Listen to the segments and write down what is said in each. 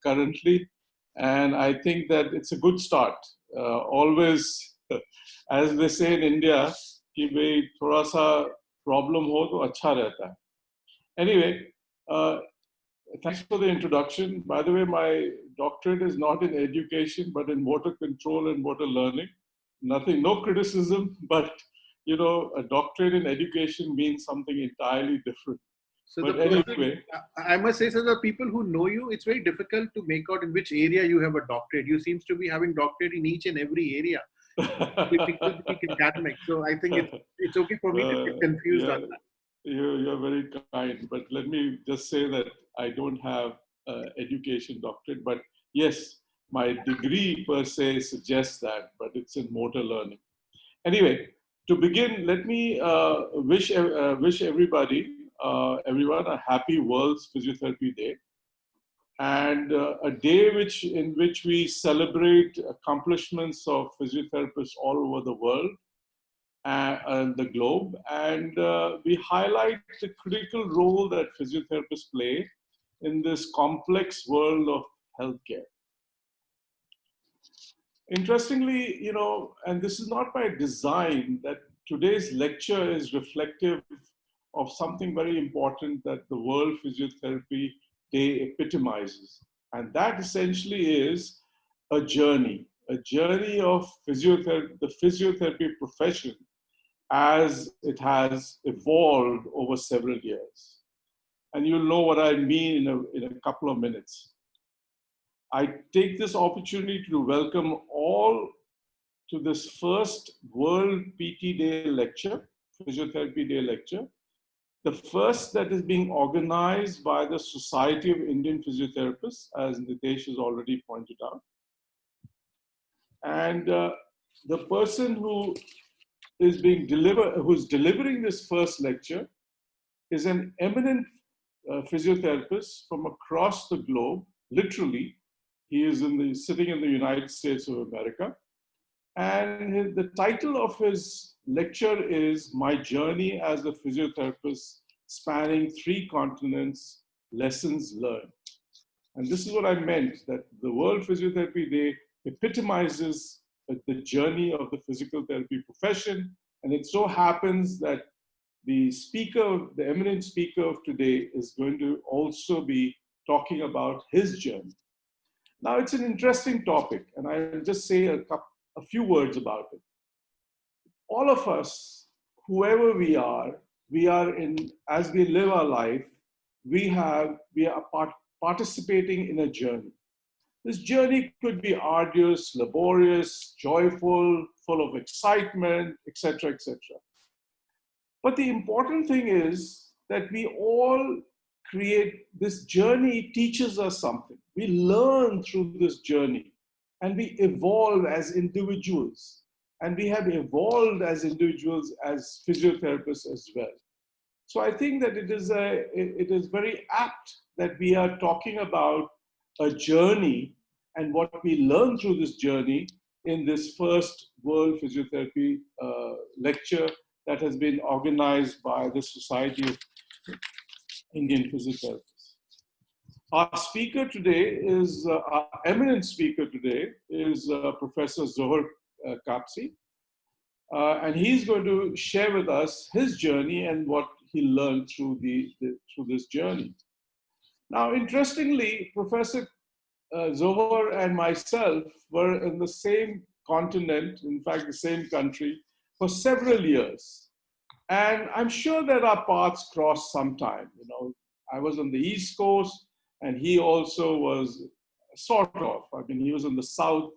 currently. And I think that it's a good start. Always, as they say in India, कि भाई थोड़ा सा problem हो तो अच्छा रहता है. Anyway, thanks for the introduction. By the way, my doctorate is not in education, but in motor control and motor learning. Nothing, no criticism, but a doctorate in education means something entirely different. So but anyway, I must say, so the people who know you, it's very difficult to make out in which area you have a doctorate. You seems to be having doctorate in each and every area. Academic. So I think it's okay for me to get confused on that. You're very kind, but let me just say that I don't have education doctorate, but yes, my degree per se suggests that, but it's in motor learning. Anyway, to begin, let me wish everybody, everyone, a happy World's Physiotherapy Day, and a day in which we celebrate accomplishments of physiotherapists all over the world and the globe, and we highlight the critical role that physiotherapists play in this complex world of healthcare. Interestingly, and this is not by design, that today's lecture is reflective of something very important that the World Physiotherapy Day epitomizes. And that essentially is a journey of physiotherapy, the physiotherapy profession as it has evolved over several years. And you'll know what I mean in a couple of minutes. I take this opportunity to welcome all to this first World PT Day lecture, Physiotherapy Day lecture, the first that is being organized by the Society of Indian Physiotherapists, as Nitesh has already pointed out. And the person who's delivering this first lecture is an eminent physiotherapist from across the globe, literally. He is sitting in the United States of America. And the title of his lecture is My Journey as a Physiotherapist Spanning 3 Continents, Lessons Learned. And this is what I meant, that the World Physiotherapy Day epitomizes the journey of the physical therapy profession. And it so happens that the eminent speaker of today is going to also be talking about his journey. Now, it's an interesting topic, and I'll just say a few words about it. All of us, whoever we are as we live our life, we are participating in a journey. This journey could be arduous, laborious, joyful, full of excitement, etc., etc. But the important thing is that we all create this journey teaches us something. We learn through this journey and we evolve as individuals. And we have evolved as individuals as physiotherapists as well. So I think that it is very apt that we are talking about a journey and what we learn through this journey in this first World Physiotherapy lecture that has been organized by the Society of Indian Physiotherapists. Our speaker today is, our eminent speaker today is Professor Zoher Kapasi. And he's going to share with us his journey and what he learned through this journey. Now, interestingly, Professor Zoher and myself were in the same continent, in fact, the same country, for several years. And I'm sure that our paths crossed sometime. I was on the East Coast, and he also was sort of. I mean, he was in the South.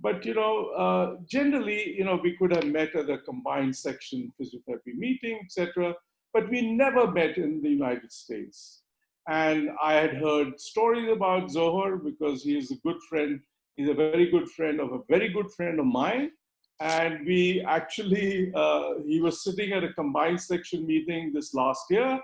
But, generally, we could have met at a combined section physiotherapy meeting, etc. But we never met in the United States. And I had heard stories about Zoher because he is a good friend. He's a very good friend of a very good friend of mine. And we actually, he was sitting at a combined section meeting this last year.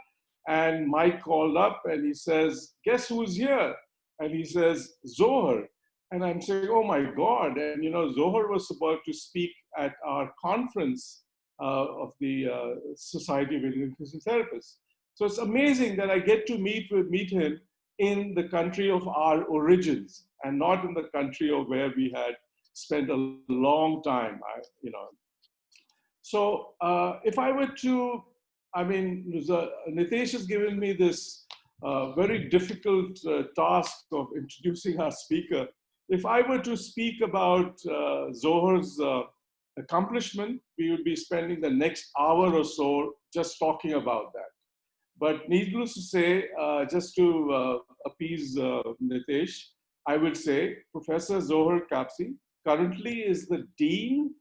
And Mike called up and he says, guess who's here? And he says, Zoher. And I'm saying, oh my God. And Zoher was supposed to speak at our conference of the Society of Indian Physiotherapists. So it's amazing that I get to meet him in the country of our origins and not in the country of where we had spent a long time, So if I were to, I mean, Nitesh has given me this very difficult task of introducing our speaker. If I were to speak about Zoher's accomplishment, we would be spending the next hour or so just talking about that. But needless to say, just to appease Nitesh, I would say Professor Zoher Kapasi currently is the Dean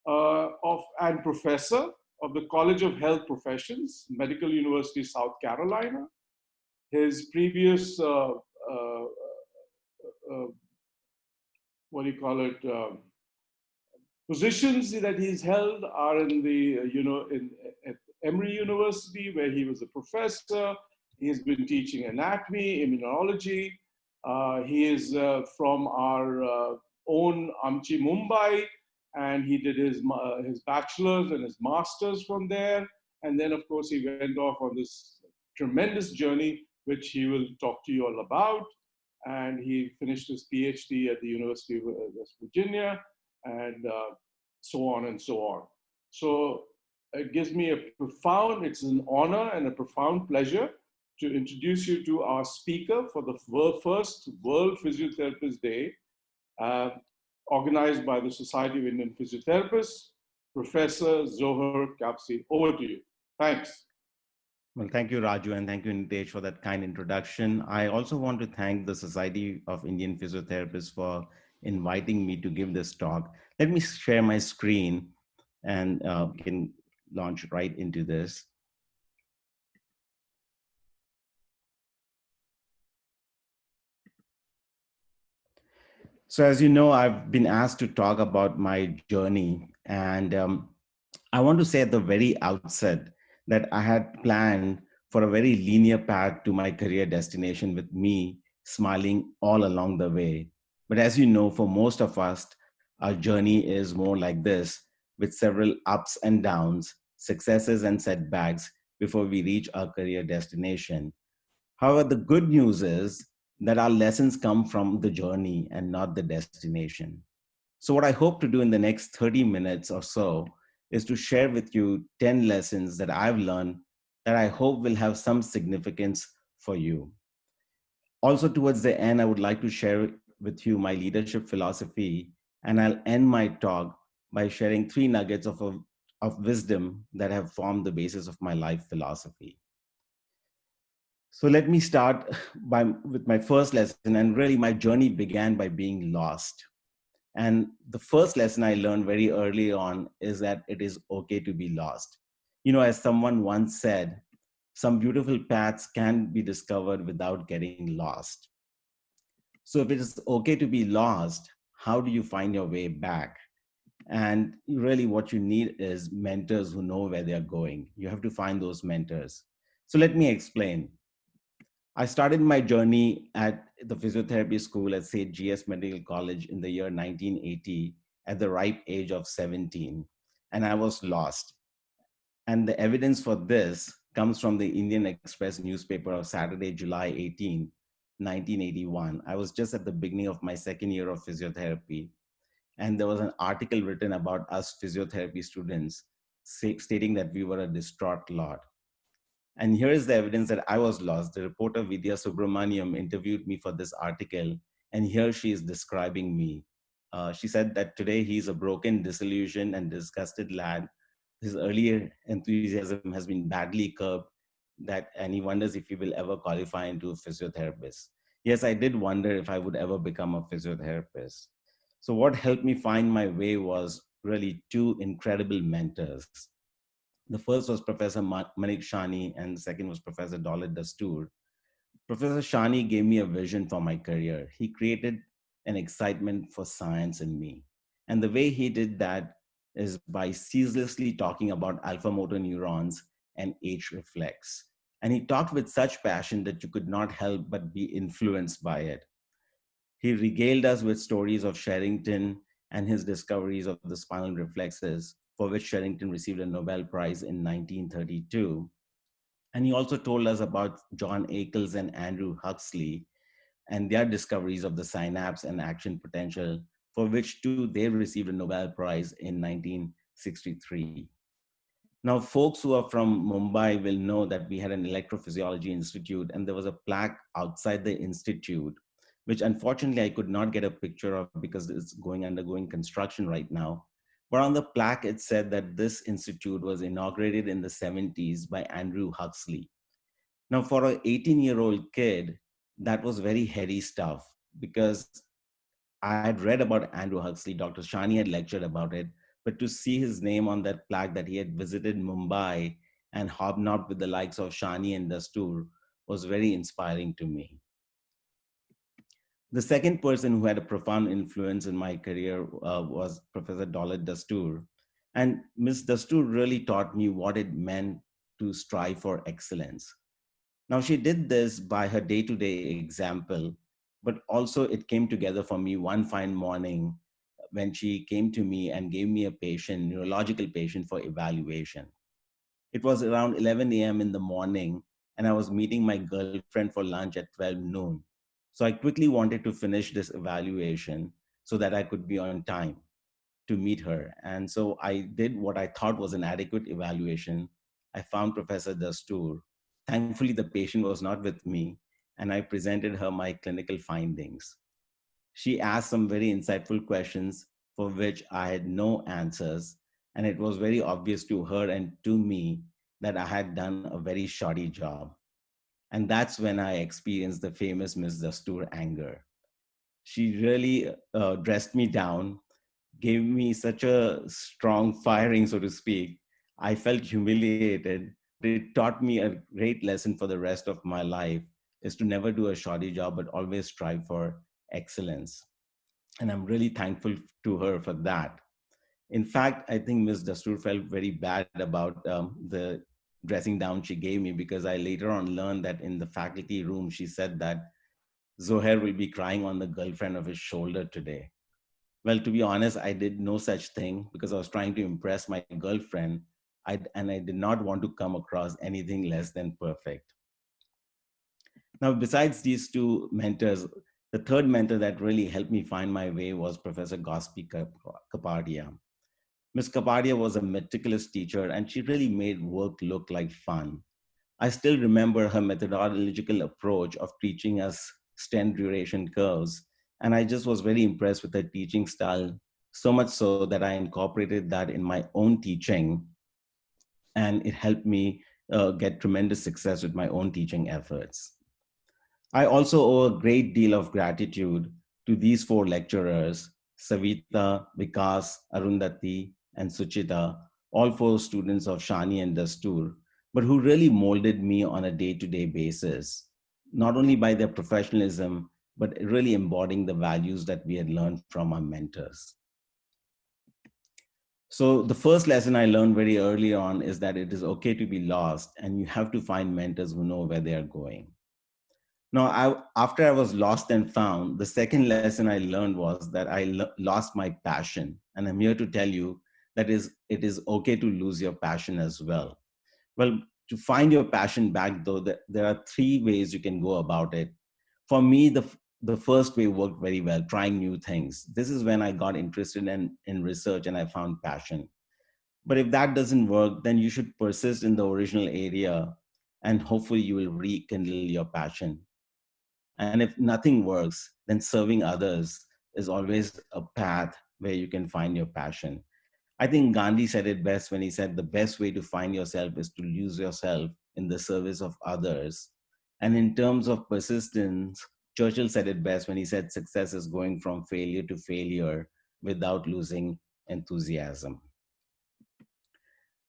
and Professor of the College of Health Professions, Medical University, South Carolina. His previous, what do you call it, positions that he's held are in the, at Emory University, where he was a professor. He's been teaching anatomy, immunology. He is from our own Amchi, Mumbai, and he did his bachelor's and his master's from there. And then, of course, he went off on this tremendous journey, which he will talk to you all about. And he finished his PhD at the University of West Virginia, and so on and so on. So it gives me it's an honor and a profound pleasure to introduce you to our speaker for the first World Physiotherapist Day, organized by the Society of Indian Physiotherapists, Professor Zoher Kapasi. Over to you. Thanks. Well, thank you, Raju, and thank you, Nitesh, for that kind introduction. I also want to thank the Society of Indian Physiotherapists for inviting me to give this talk. Let me share my screen and we can launch right into this. So as you know, I've been asked to talk about my journey, and I want to say at the very outset that I had planned for a very linear path to my career destination, with me smiling all along the way. But as you know, for most of us, our journey is more like this, with several ups and downs, successes and setbacks before we reach our career destination. However, the good news is that our lessons come from the journey and not the destination. So, what I hope to do in the next 30 minutes or so is to share with you 10 lessons that I've learned that I hope will have some significance for you. Also, towards the end, I would like to share with you my leadership philosophy, and I'll end my talk by sharing 3 nuggets of wisdom that have formed the basis of my life philosophy. So let me start with my first lesson, and really my journey began by being lost. And the first lesson I learned very early on is that it is okay to be lost. You know, as someone once said, some beautiful paths can be discovered without getting lost. So if it is okay to be lost, how do you find your way back? And really what you need is mentors who know where they're going. You have to find those mentors. So let me explain. I started my journey at the physiotherapy school at St. G.S. Medical College in the year 1980 at the ripe age of 17, and I was lost. And the evidence for this comes from the Indian Express newspaper of Saturday, July 18, 1981. I was just at the beginning of my second year of physiotherapy, and there was an article written about us physiotherapy students stating that we were a distraught lot. And here is the evidence that I was lost. The reporter Vidya Subramaniam interviewed me for this article, and here she is describing me. She said that today he's a broken, disillusioned, and disgusted lad. His earlier enthusiasm has been badly curbed, and he wonders if he will ever qualify into a physiotherapist. Yes, I did wonder if I would ever become a physiotherapist. So what helped me find my way was really 2 incredible mentors. The first was Professor Manik Shani, and the second was Professor Daulat Dastoor. Professor Shani gave me a vision for my career. He created an excitement for science in me. And the way he did that is by ceaselessly talking about alpha motor neurons and H reflex. And he talked with such passion that you could not help but be influenced by it. He regaled us with stories of Sherrington and his discoveries of the spinal reflexes, for which Sherrington received a Nobel Prize in 1932. And he also told us about John Ackles and Andrew Huxley and their discoveries of the synapse and action potential, for which too they received a Nobel Prize in 1963. Now, folks who are from Mumbai will know that we had an electrophysiology institute, and there was a plaque outside the institute, which unfortunately I could not get a picture of because it's undergoing construction right now. But on the plaque, it said that this institute was inaugurated in the 70s by Andrew Huxley. Now, for an 18-year-old kid, that was very heady stuff because I had read about Andrew Huxley, Dr. Shani had lectured about it, but to see his name on that plaque that he had visited Mumbai and hobnobbed with the likes of Shani and Dastur was very inspiring to me. The second person who had a profound influence in my career was Professor Daulat Dastur. And Ms. Dastur really taught me what it meant to strive for excellence. Now, she did this by her day to day example, but also it came together for me one fine morning when she came to me and gave me a patient, neurological patient, for evaluation. It was around 11 a.m. in the morning, and I was meeting my girlfriend for lunch at 12 noon. So I quickly wanted to finish this evaluation so that I could be on time to meet her. And so I did what I thought was an adequate evaluation. I found Professor Dastur. Thankfully, the patient was not with me, and I presented her my clinical findings. She asked some very insightful questions for which I had no answers, and it was very obvious to her and to me that I had done a very shoddy job. And that's when I experienced the famous Miss Dastur anger. She really dressed me down, gave me such a strong firing, so to speak. I felt humiliated, but it taught me a great lesson for the rest of my life is to never do a shoddy job, but always strive for excellence. And I'm really thankful to her for that. In fact, I think Ms. Dastur felt very bad about the dressing down she gave me because I later on learned that in the faculty room, she said that Zoher will be crying on the girlfriend of his shoulder today. Well, to be honest, I did no such thing because I was trying to impress my girlfriend, and I did not want to come across anything less than perfect. Now, besides these two mentors, the third mentor that really helped me find my way was Professor Gospi Kapadia. Ms. Kapadia was a meticulous teacher, and she really made work look like fun. I still remember her methodological approach of teaching us stent duration curves, and I just was very impressed with her teaching style, so much so that I incorporated that in my own teaching, and it helped me get tremendous success with my own teaching efforts. I also owe a great deal of gratitude to these four lecturers, Savita, Vikas, Arundhati, and Suchita, all four students of Shani and Dastur, but who really molded me on a day-to-day basis, not only by their professionalism, but really embodying the values that we had learned from our mentors. So the first lesson I learned very early on is that it is okay to be lost, and you have to find mentors who know where they are going. Now, after I was lost and found, the second lesson I learned was that I lost my passion. And I'm here to tell you that it is okay to lose your passion as well. Well, to find your passion back, though, there are three ways you can go about it. For me, the first way worked very well, trying new things. This is when I got interested in research and I found passion. But if that doesn't work, then you should persist in the original area and hopefully you will rekindle your passion. And if nothing works, then serving others is always a path where you can find your passion. I think Gandhi said it best when he said the best way to find yourself is to lose yourself in the service of others. And in terms of persistence, Churchill said it best when he said success is going from failure to failure without losing enthusiasm.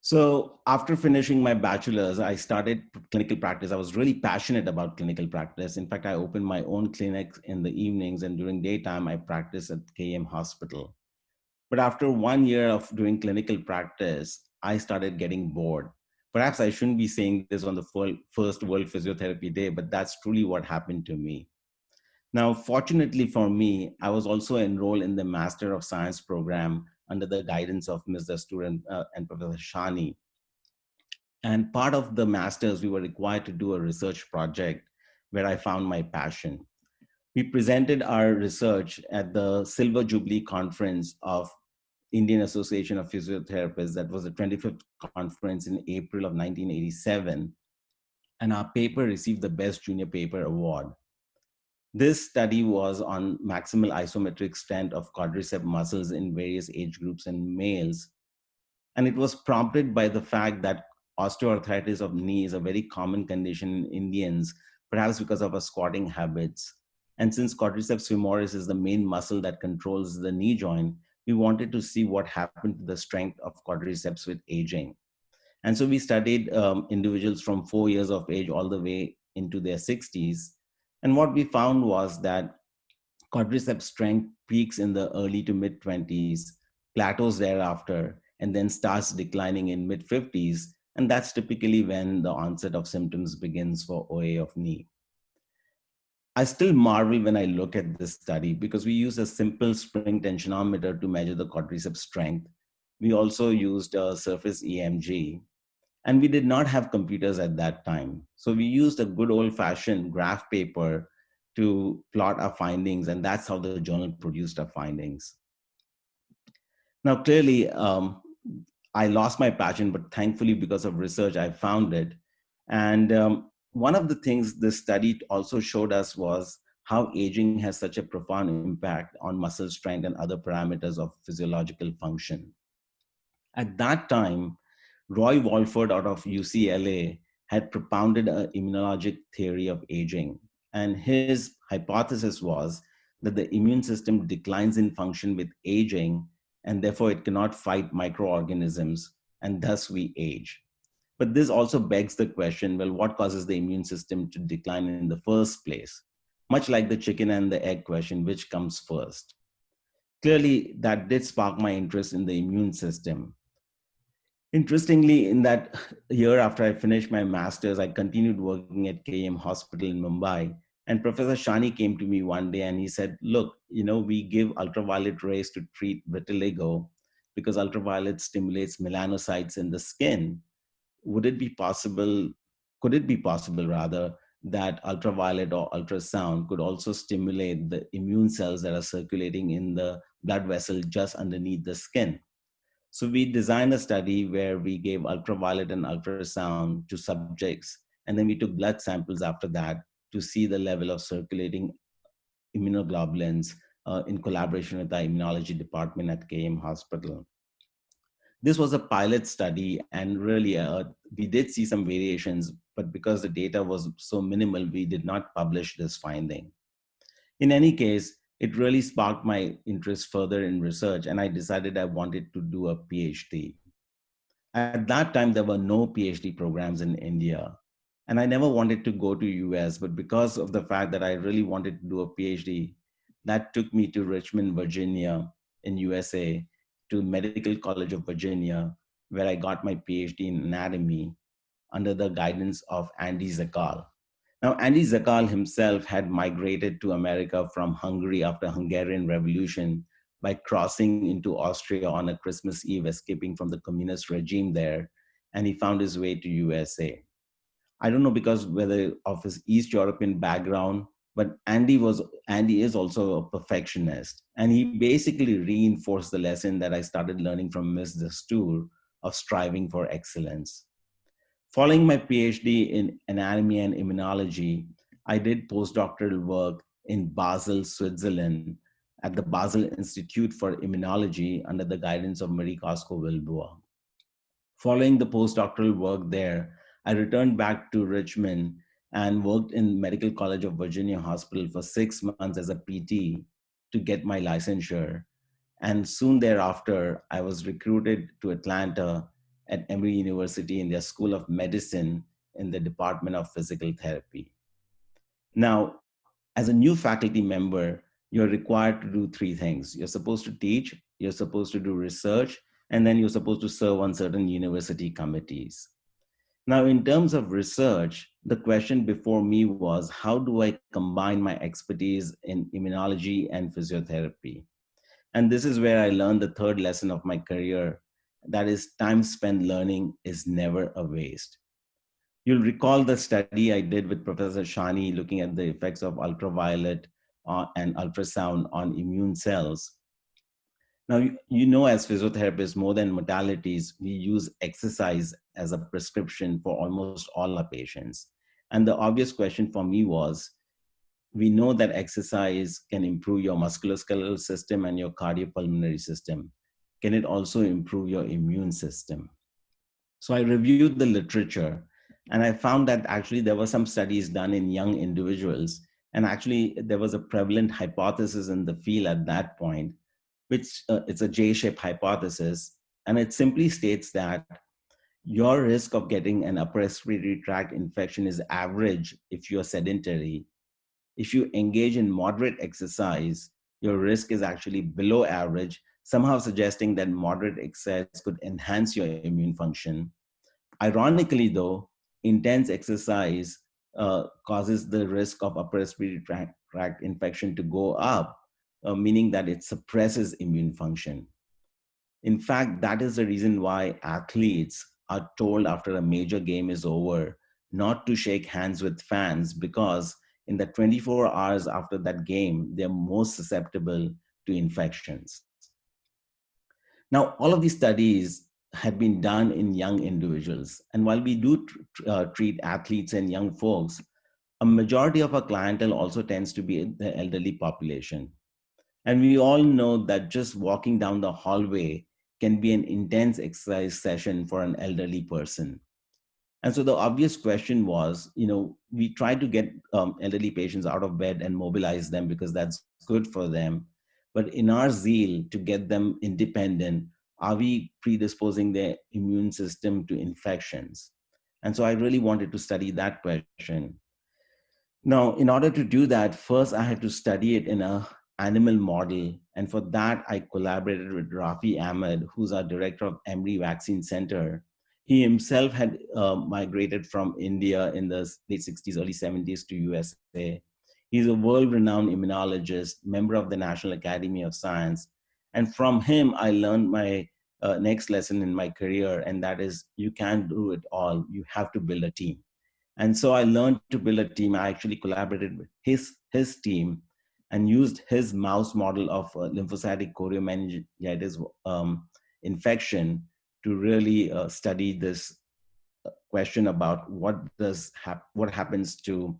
So after finishing my bachelor's, I started clinical practice. I was really passionate about clinical practice. In fact, I opened my own clinic in the evenings, and during daytime, I practiced at KM Hospital. But after 1 year of doing clinical practice, I started getting bored. Perhaps I shouldn't be saying this on the first World Physiotherapy Day, but that's truly what happened to me. Now, fortunately for me, I was also enrolled in the Master of Science program under the guidance of Ms. Dastur and Professor Shani. And part of the master's, we were required to do a research project where I found my passion. We presented our research at the Silver Jubilee Conference of Indian Association of Physiotherapists. That was the 25th conference in April of 1987. And our paper received the Best Junior Paper Award. This study was on maximal isometric strength of quadriceps muscles in various age groups in males. And it was prompted by the fact that osteoarthritis of knee is a very common condition in Indians, perhaps because of our squatting habits. And since quadriceps femoris is the main muscle that controls the knee joint, we wanted to see what happened to the strength of quadriceps with aging. And so we studied individuals from 4 years of age all the way into their 60s. And what we found was that quadriceps strength peaks in the early to mid 20s, plateaus thereafter, and then starts declining in mid 50s. And that's typically when the onset of symptoms begins for OA of knee. I still marvel when I look at this study because we used a simple spring tensionometer to measure the quadriceps strength. We also used a surface EMG, and we did not have computers at that time. So we used a good old fashioned graph paper to plot our findings, and that's how the journal produced our findings. Now, clearly, I lost my passion, but thankfully, because of research, I found it. And one of the things this study also showed us was how aging has such a profound impact on muscle strength and other parameters of physiological function. At that time, Roy Walford out of UCLA had propounded an immunologic theory of aging. And his hypothesis was that the immune system declines in function with aging, and therefore it cannot fight microorganisms, and thus we age. But this also begs the question, well, what causes the immune system to decline in the first place? Much like the chicken and the egg question, which comes first? Clearly, that did spark my interest in the immune system. Interestingly, in that year after I finished my master's, I continued working at KM Hospital in Mumbai. And Professor Shani came to me one day and he said, look, we give ultraviolet rays to treat vitiligo because ultraviolet stimulates melanocytes in the skin. Could it be possible rather, that ultraviolet or ultrasound could also stimulate the immune cells that are circulating in the blood vessel just underneath the skin? So we designed a study where we gave ultraviolet and ultrasound to subjects, and then we took blood samples after that to see the level of circulating immunoglobulins in collaboration with the immunology department at KM Hospital. This was a pilot study, and really we did see some variations, but because the data was so minimal, we did not publish this finding. In any case, it really sparked my interest further in research, and I decided I wanted to do a PhD. At that time, there were no PhD programs in India, and I never wanted to go to US, but because of the fact that I really wanted to do a PhD, that took me to Richmond, Virginia in USA, to Medical College of Virginia, where I got my PhD in anatomy under the guidance of Andy Zakal. Now, Andy Zakal himself had migrated to America from Hungary after Hungarian Revolution by crossing into Austria on a Christmas Eve, escaping from the communist regime there, and he found his way to USA. I don't know because whether of his East European background, but Andy is also a perfectionist, and he basically reinforced the lesson that I started learning from Ms. Dastoor of striving for excellence. Following my PhD in anatomy and immunology, I did postdoctoral work in Basel, Switzerland, at the Basel Institute for Immunology under the guidance of Marie Cosco-Vilboa. Following the postdoctoral work there, I returned back to Richmond and worked in Medical College of Virginia Hospital for 6 months as a PT to get my licensure. And soon thereafter, I was recruited to Atlanta at Emory University in their School of Medicine in the Department of Physical Therapy. Now, as a new faculty member, you're required to do three things. You're supposed to teach, you're supposed to do research, and then you're supposed to serve on certain university committees. Now, in terms of research, the question before me was, how do I combine my expertise in immunology and physiotherapy? And this is where I learned the third lesson of my career, That is, time spent learning is never a waste. You'll recall the study I did with Professor Shani looking at the effects of ultraviolet and ultrasound on immune cells. Now, you know, as physiotherapists, more than modalities, we use exercise as a prescription for almost all our patients. And the obvious question for me was, we know that exercise can improve your musculoskeletal system and your cardiopulmonary system. Can it also improve your immune system? So I reviewed the literature, and I found that actually there were some studies done in young individuals. And actually, there was a prevalent hypothesis in the field at that point, which it's a J-shaped hypothesis. And it simply states that your risk of getting an upper respiratory tract infection is average if you're sedentary. If you engage in moderate exercise, your risk is actually below average, somehow suggesting that moderate exercise could enhance your immune function. Ironically, though, intense exercise causes the risk of upper respiratory tract infection to go up, meaning that it suppresses immune function. In fact, that is the reason why athletes are told after a major game is over not to shake hands with fans, because in the 24 hours after that game, they're most susceptible to infections. Now, all of these studies had been done in young individuals. And while we do treat athletes and young folks, a majority of our clientele also tends to be the elderly population. And we all know that just walking down the hallway can be an intense exercise session for an elderly person. And so the obvious question was, we try to get elderly patients out of bed and mobilize them because that's good for them. But in our zeal to get them independent, are we predisposing their immune system to infections? And so I really wanted to study that question. Now, in order to do that, first I had to study it in an animal model. And for that, I collaborated with Rafi Ahmed, who's our director of Emory Vaccine Center. He himself had migrated from India in the late 60s, early 70s to USA. He's a world-renowned immunologist, member of the National Academy of Science. And from him, I learned my next lesson in my career, and that is, you can't do it all. You have to build a team. And so I learned to build a team. I actually collaborated with his team and used his mouse model of lymphocytic choriomeningitis infection to really study this question about what happens to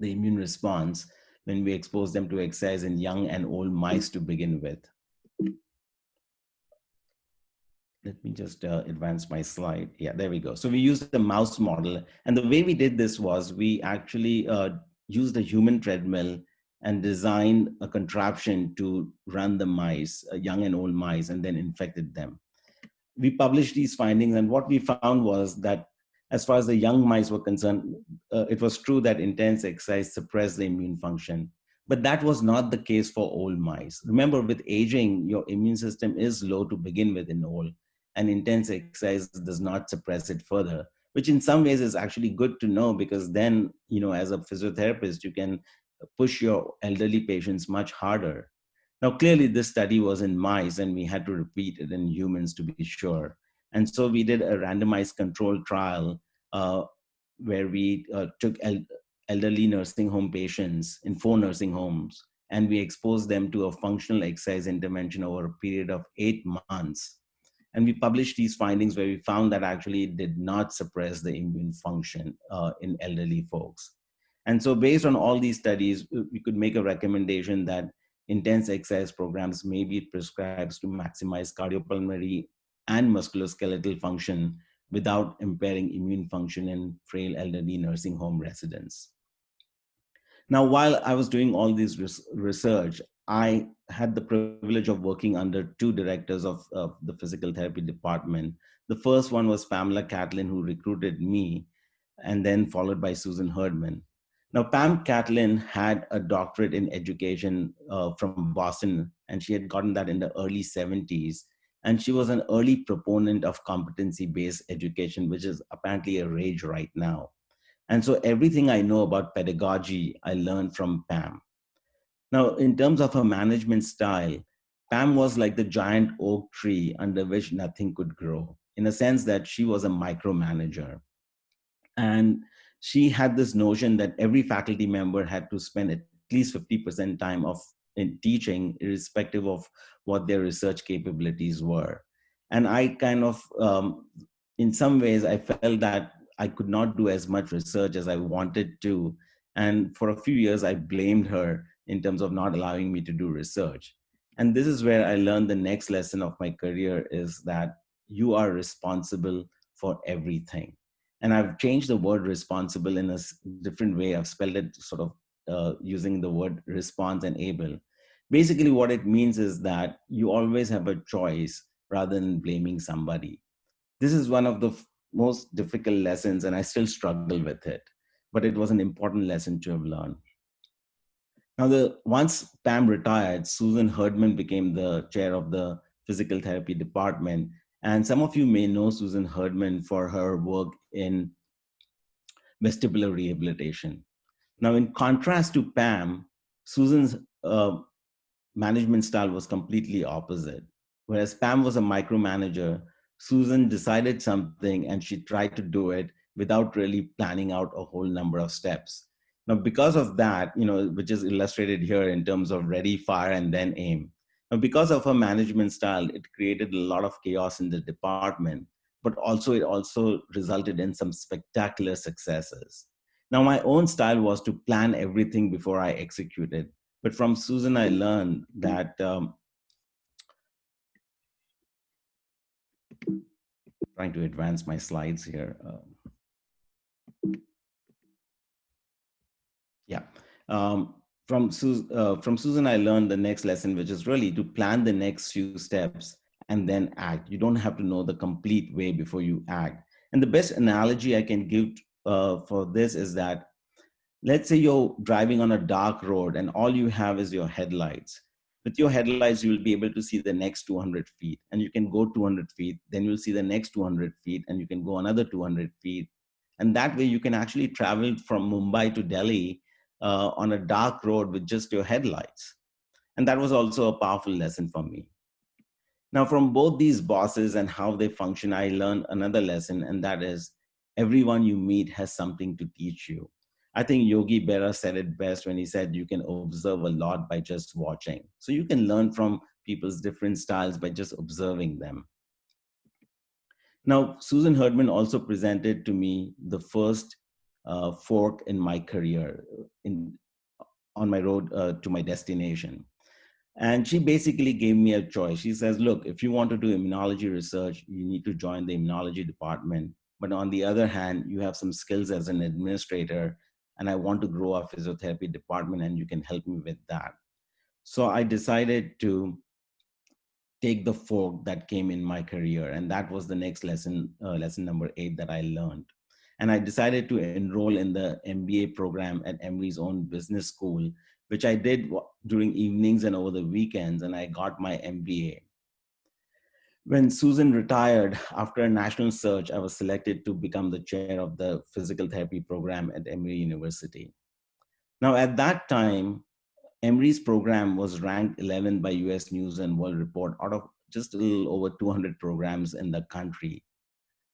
the immune response when we expose them to exercise in young and old mice to begin with. Let me just advance my slide. Yeah, there we go. So we used the mouse model. And the way we did this was we actually used a human treadmill and designed a contraption to run the mice, young and old mice, and then infected them. We published these findings, and what we found was that as far as the young mice were concerned, it was true that intense exercise suppressed the immune function. But that was not the case for old mice. Remember, with aging, your immune system is low to begin with in old, and intense exercise does not suppress it further, which in some ways is actually good to know, because then, as a physiotherapist, you can push your elderly patients much harder. Now, clearly, this study was in mice, and we had to repeat it in humans to be sure. And so we did a randomized controlled trial where we took elderly nursing home patients in 4 nursing homes, and we exposed them to a functional exercise intervention over a period of 8 months. And we published these findings where we found that actually it did not suppress the immune function in elderly folks. And so based on all these studies, we could make a recommendation that intense exercise programs may be prescribed to maximize cardiopulmonary and musculoskeletal function without impairing immune function in frail elderly nursing home residents. Now, while I was doing all this research, I had the privilege of working under 2 directors of the physical therapy department. The first one was Pamela Catlin, who recruited me, and then followed by Susan Herdman. Now, Pam Catlin had a doctorate in education from Boston, and she had gotten that in the early 70s. And she was an early proponent of competency-based education, which is apparently a rage right now. And so everything I know about pedagogy, I learned from Pam. Now, in terms of her management style, Pam was like the giant oak tree under which nothing could grow, in a sense that she was a micromanager. And she had this notion that every faculty member had to spend at least 50% time of in teaching, irrespective of what their research capabilities were. And I kind of, in some ways, I felt that I could not do as much research as I wanted to. And for a few years, I blamed her in terms of not allowing me to do research. And this is where I learned the next lesson of my career is that you are responsible for everything. And I've changed the word responsible in a different way. I've spelled it sort of using the word response and able. Basically, what it means is that you always have a choice rather than blaming somebody. This is one of the most difficult lessons, and I still struggle with it. But it was an important lesson to have learned. Now, once Pam retired, Susan Herdman became the chair of the physical therapy department. And some of you may know Susan Herdman for her work in vestibular rehabilitation. Now, in contrast to Pam, Susan's management style was completely opposite. Whereas Pam was a micromanager, Susan decided something and she tried to do it without really planning out a whole number of steps. Now, because of that, which is illustrated here in terms of ready, fire, and then aim. Now, because of her management style, it created a lot of chaos in the department, but also it also resulted in some spectacular successes. Now, my own style was to plan everything before I executed. But from Susan, I learned that trying to advance my slides here. Yeah. From Susan, I learned the next lesson, which is really to plan the next few steps and then act. You don't have to know the complete way before you act. And the best analogy I can give for this is that, let's say you're driving on a dark road and all you have is your headlights. With your headlights, you will be able to see the next 200 feet, and you can go 200 feet, then you'll see the next 200 feet, and you can go another 200 feet. And that way you can actually travel from Mumbai to Delhi on a dark road with just your headlights. And that was also a powerful lesson for me. Now, from both these bosses and how they function, I learned another lesson, and that is everyone you meet has something to teach you. I think Yogi Berra said it best when he said you can observe a lot by just watching. So you can learn from people's different styles by just observing them. Now, Susan Herdman also presented to me the first fork in my career on my road to my destination. And she basically gave me a choice. She says, look, if you want to do immunology research, you need to join the immunology department. But on the other hand, you have some skills as an administrator, and I want to grow our physiotherapy department, and you can help me with that. So I decided to take the fork that came in my career. And that was the next lesson, lesson number 8 that I learned. And I decided to enroll in the MBA program at Emory's own business school, which I did during evenings and over the weekends, and I got my MBA. When Susan retired, after a national search, I was selected to become the chair of the physical therapy program at Emory University. Now, at that time, Emory's program was ranked 11th by US News and World Report out of just a little over 200 programs in the country.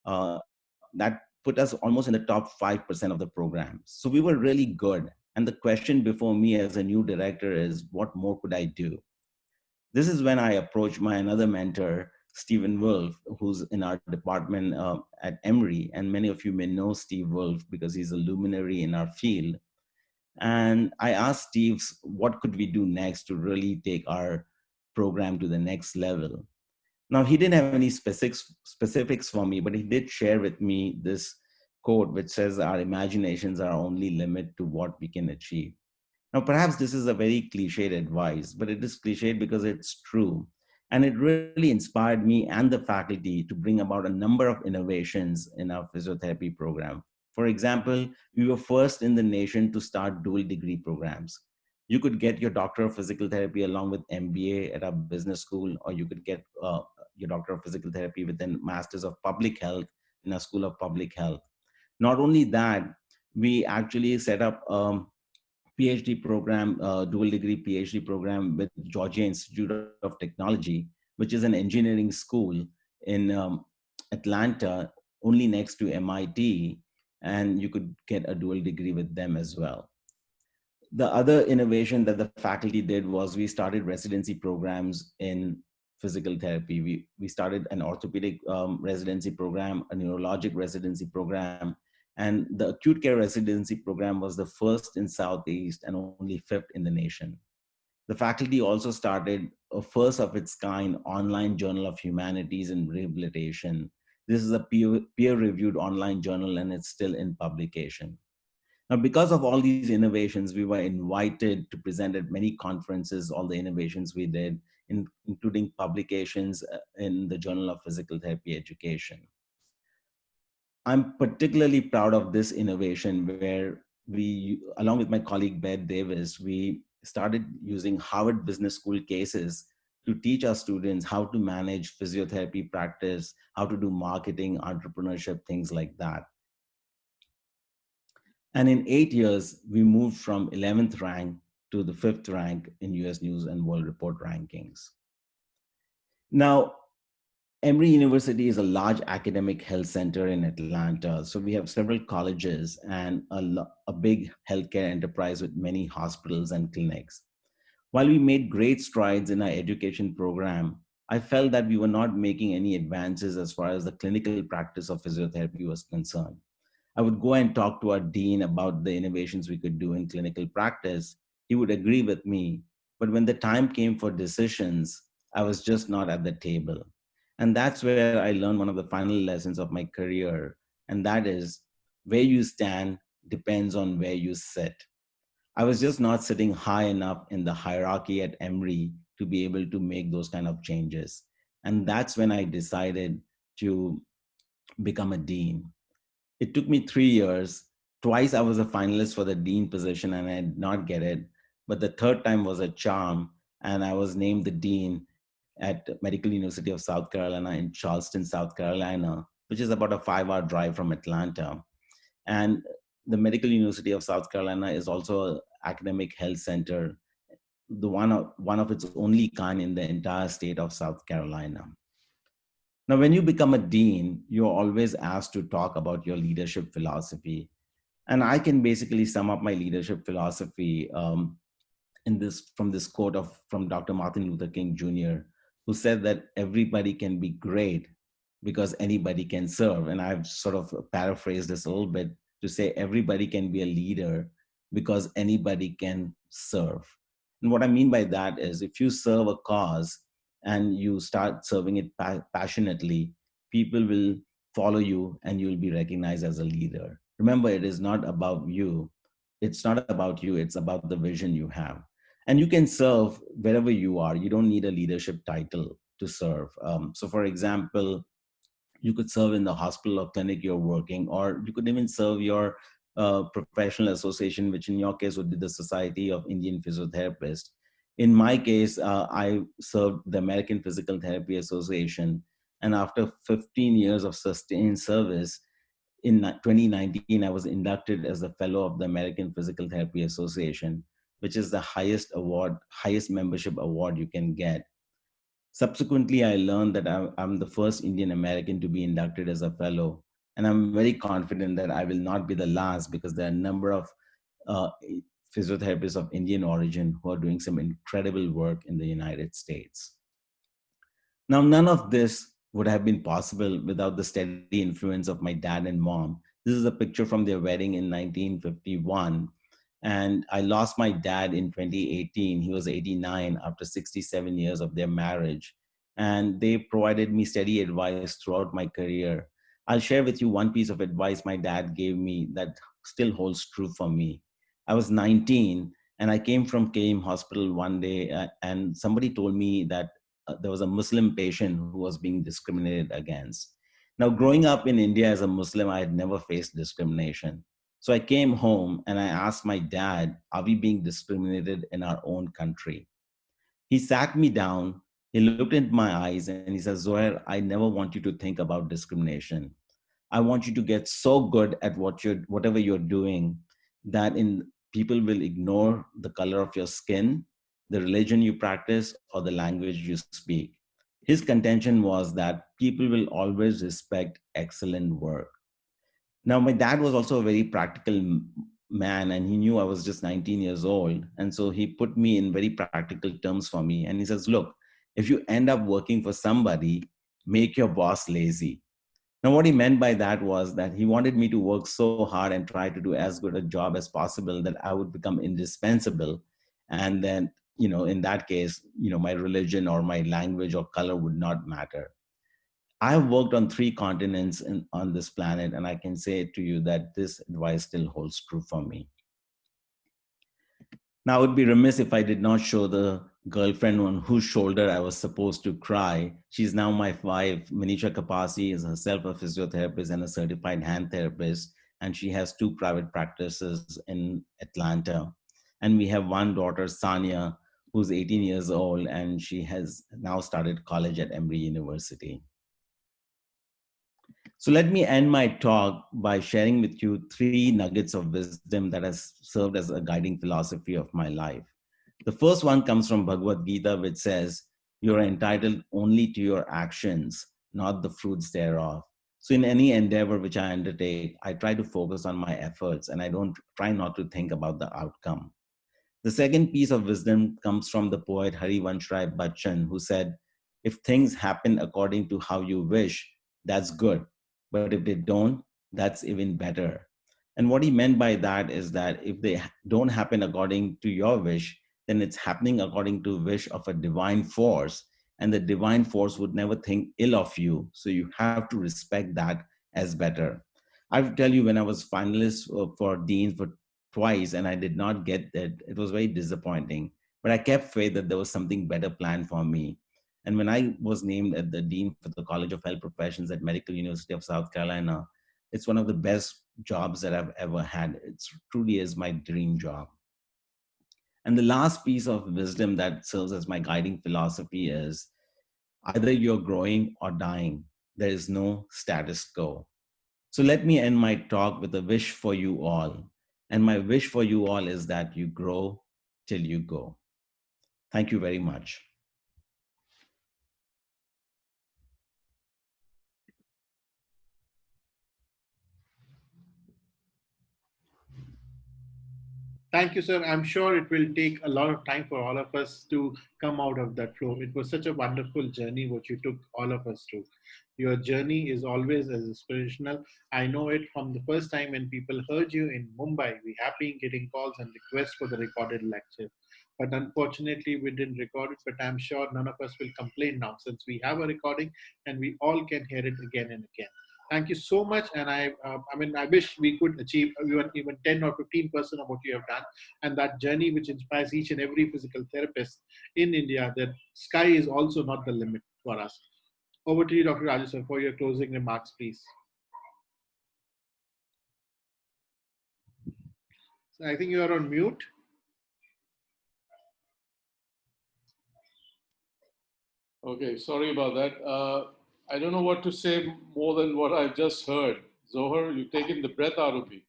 That put us almost in the top 5% of the programs. So we were really good. And the question before me as a new director is, what more could I do? This is when I approached my another mentor, Stephen Wolf, who's in our department at Emory. And many of you may know Steve Wolf because he's a luminary in our field. And I asked Steve, what could we do next to really take our program to the next level? Now, he didn't have any specifics for me, but he did share with me this quote, which says, our imaginations are only limit to what we can achieve. Now, perhaps this is a very cliched advice, but it is cliched because it's true. And it really inspired me and the faculty to bring about a number of innovations in our physiotherapy program. For example, we were first in the nation to start dual degree programs. You could get your Doctor of Physical Therapy along with MBA at our business school, or you could get your Doctor of Physical Therapy with a Masters of Public Health in a School of Public Health. Not only that, we actually set up PhD program, dual degree PhD program with Georgia Institute of Technology, which is an engineering school in Atlanta, only next to MIT, and you could get a dual degree with them as well. The other innovation that the faculty did was we started residency programs in physical therapy. We started an orthopedic residency program, a neurologic residency program, and the acute care residency program was the first in Southeast and only fifth in the nation. The faculty also started a first of its kind online journal of humanities and rehabilitation. This is a peer-reviewed online journal and it's still in publication. Now, because of all these innovations, we were invited to present at many conferences, all the innovations we did, including publications in the Journal of Physical Therapy Education. I'm particularly proud of this innovation where we, along with my colleague Beth Davis, we started using Harvard Business School cases to teach our students how to manage physiotherapy practice, how to do marketing, entrepreneurship, things like that. And in 8 years, we moved from 11th rank to the 5th rank in US News and World Report rankings. Now, Emory University is a large academic health center in Atlanta. So we have several colleges and a big healthcare enterprise with many hospitals and clinics. While we made great strides in our education program, I felt that we were not making any advances as far as the clinical practice of physiotherapy was concerned. I would go and talk to our dean about the innovations we could do in clinical practice. He would agree with me. But when the time came for decisions, I was just not at the table. And that's where I learned one of the final lessons of my career. And that is where you stand depends on where you sit. I was just not sitting high enough in the hierarchy at Emory to be able to make those kind of changes. And that's when I decided to become a dean. It took me 3 years. Twice I was a finalist for the dean position and I did not get it. But the third time was a charm, and I was named the dean at Medical University of South Carolina in Charleston, South Carolina, which is about a 5-hour drive from Atlanta. And the Medical University of South Carolina is also an academic health center, the one of its only kind in the entire state of South Carolina. Now, when you become a dean, you're always asked to talk about your leadership philosophy. And I can basically sum up my leadership philosophy from this quote from Dr. Martin Luther King Jr., who said that everybody can be great because anybody can serve. And I've sort of paraphrased this a little bit to say everybody can be a leader because anybody can serve. And what I mean by that is if you serve a cause and you start serving it passionately, people will follow you and you'll be recognized as a leader. Remember, it is not about you. It's not about you. It's about the vision you have. And you can serve wherever you are. You don't need a leadership title to serve. So for example, you could serve in the hospital or clinic you're working, or you could even serve your professional association, which in your case would be the Society of Indian Physiotherapists. In my case, I served the American Physical Therapy Association. And after 15 years of sustained service, in 2019, I was inducted as a fellow of the American Physical Therapy Association, which is the highest award, highest membership award you can get. Subsequently, I learned that I'm the first Indian American to be inducted as a fellow. And I'm very confident that I will not be the last because there are a number of uh, physiotherapists of Indian origin who are doing some incredible work in the United States. Now, none of this would have been possible without the steady influence of my dad and mom. This is a picture from their wedding in 1951. And I lost my dad in 2018. He was 89 after 67 years of their marriage. And they provided me steady advice throughout my career. I'll share with you one piece of advice my dad gave me that still holds true for me. I was 19 and I came from KM Hospital one day, and somebody told me that there was a Muslim patient who was being discriminated against. Now, growing up in India as a Muslim, I had never faced discrimination. So I came home and I asked my dad, are we being discriminated in our own country? He sat me down, he looked into my eyes and he says, Zoher, I never want you to think about discrimination. I want you to get so good at whatever you're doing that in people will ignore the color of your skin, the religion you practice, or the language you speak. His contention was that people will always respect excellent work. Now, my dad was also a very practical man, and he knew I was just 19 years old. And so he put me in very practical terms for me. And he says, look, if you end up working for somebody, make your boss lazy. Now, what he meant by that was that he wanted me to work so hard and try to do as good a job as possible that I would become indispensable. And then, in that case, my religion or my language or color would not matter. I have worked on 3 continents on this planet, and I can say to you that this advice still holds true for me. Now, I would be remiss if I did not show the girlfriend on whose shoulder I was supposed to cry. She's now my wife. Zoher Kapasi is herself a physiotherapist and a certified hand therapist, and she has 2 private practices in Atlanta. And we have one daughter, Sanya, who's 18 years old, and she has now started college at Emory University. So let me end my talk by sharing with you 3 nuggets of wisdom that has served as a guiding philosophy of my life. The first one comes from Bhagavad Gita, which says, you're entitled only to your actions, not the fruits thereof. So in any endeavor which I undertake, I try to focus on my efforts and I don't try not to think about the outcome. The second piece of wisdom comes from the poet Harivansh Rai Bachchan, who said, if things happen according to how you wish, that's good. But if they don't, that's even better. And what he meant by that is that if they don't happen according to your wish, then it's happening according to wish of a divine force. And the divine force would never think ill of you. So you have to respect that as better. I have to tell you, when I was finalist for Dean for twice and I did not get that, it was very disappointing. But I kept faith that there was something better planned for me. And when I was named as the Dean for the College of Health Professions at Medical University of South Carolina, it's one of the best jobs that I've ever had. It truly is my dream job. And the last piece of wisdom that serves as my guiding philosophy is either you're growing or dying. There is no status quo. So let me end my talk with a wish for you all. And my wish for you all is that you grow till you go. Thank you very much. Thank you, sir. I'm sure it will take a lot of time for all of us to come out of that flow. It was such a wonderful journey what you took all of us through. Your journey is always as inspirational. I know it from the first time when people heard you in Mumbai. We have been getting calls and requests for the recorded lecture. But unfortunately, we didn't record it. But I'm sure none of us will complain now since we have a recording and we all can hear it again and again. Thank you so much, and I wish we could achieve even 10 or 15% of what you have done, and that journey which inspires each and every physical therapist in India. That sky is also not the limit for us. Over to you, Dr. Rajesh, for your closing remarks, please. So I think you are on mute. Okay, sorry about that. I don't know what to say more than what I've just heard. Zoher, you've taken the breath out of me.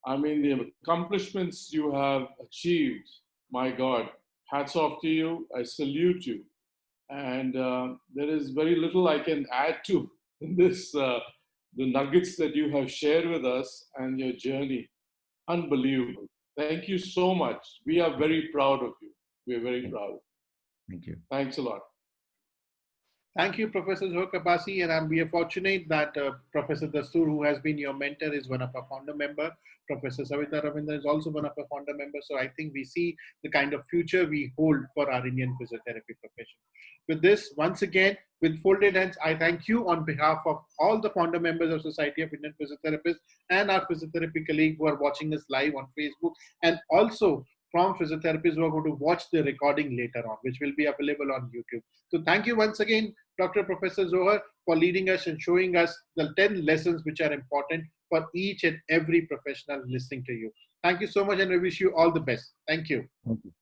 I mean, the accomplishments you have achieved, my God, hats off to you. I salute you. And there is very little I can add to this, the nuggets that you have shared with us and your journey. Unbelievable. Thank you so much. We are very proud of you. We are very proud. Thank you. Thanks a lot. Thank you, Professor Zoher Kapasi, and we are fortunate that Professor Dastur, who has been your mentor, is one of our founder member. Professor Savita Ravindra is also one of our founder members. So I think we see the kind of future we hold for our Indian physiotherapy profession. With this, once again, with folded hands, I thank you on behalf of all the founder members of Society of Indian Physiotherapists and our physiotherapy colleagues who are watching us live on Facebook, and also from physiotherapists who are going to watch the recording later on, which will be available on YouTube. So thank you once again, Dr. Professor Zoher, for leading us and showing us the 10 lessons which are important for each and every professional listening to you. Thank you so much, and I wish you all the best. Thank you. Thank you.